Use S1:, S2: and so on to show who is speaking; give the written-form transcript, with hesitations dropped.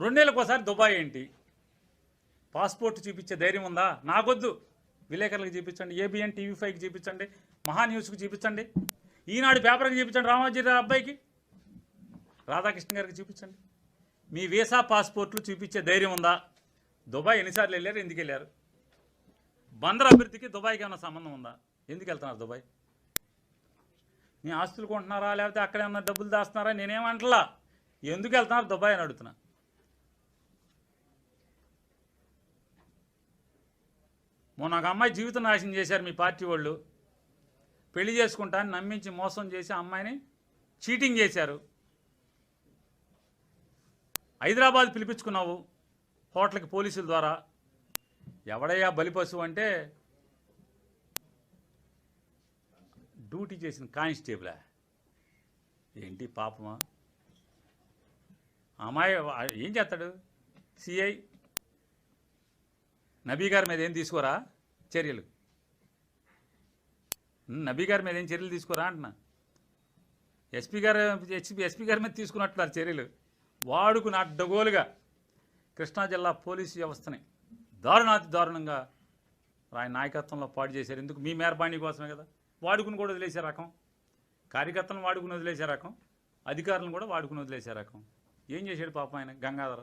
S1: 2 నెలలకోసారి Dubai ఏంటి? Passport చూపించే ధైర్యం ఉందా? నాకొద్దు, విలేకరులకు చూపించండి, ఏబిఎన్ టీవీ5కి చూపించండి, మహాన్యూస్కి చూపించండి, ఈనాడు పేపర్కి చూపించండి, రామోజీరావు అబ్బాయికి, రాధాకృష్ణ గారికి చూపించండి. మీ వీసా పాస్పోర్ట్లు చూపించే ధైర్యం ఉందా? దుబాయ్ ఎన్నిసార్లు వెళ్ళారు? ఎందుకు వెళ్ళారు? బందర్ అభివృద్ధికి దుబాయ్కి ఏమైనా సంబంధం ఉందా? ఎందుకు వెళ్తున్నారు దుబాయ్? మీ ఆస్తులు కొంటున్నారా, లేకపోతే అక్కడ ఏమన్నా డబ్బులు దాస్తున్నారా? నేనేమంటలా, ఎందుకు వెళ్తున్నారు దుబాయ్ అని అడుగుతున్నా. మొన్న ఒక అమ్మాయి జీవితం నాశనం చేశారు మీ పార్టీ వాళ్ళు. పెళ్లి చేసుకుంటానని నమ్మించి మోసం చేసి అమ్మాయిని చీటింగ్ చేశారు. హైదరాబాద్ పిలిపించుకున్నావు హోటల్కి పోలీసుల ద్వారా. ఎవడయ్యా బలిపశువు అంటే డ్యూటీ చేసిన కానిస్టేబులా? ఏంటి పాపమా? అమ్మాయి ఏం చేస్తాడు? సిఐ నబీ గారి మీద ఏం తీసుకోరా చర్యలు? నబీ గారి మీద ఏం చర్యలు తీసుకోరా అంటున్నా. ఎస్పీ గారి మీద తీసుకున్నట్టున్నారు చర్యలు. వాడుకుని అడ్డగోలుగా కృష్ణా జిల్లా పోలీసు వ్యవస్థని దారుణాతి దారుణంగా ఆయన నాయకత్వంలో పాడు చేశారు. ఎందుకు? మీ మేరబాణి కోసమే కదా. వాడుకుని కూడా వదిలేసే రకం, కార్యకర్తలను వాడుకుని వదిలేసే రకం, అధికారులను కూడా వాడుకుని వదిలేసే రకం. ఏం చేశాడు పాపం ఆయన? గంగాధర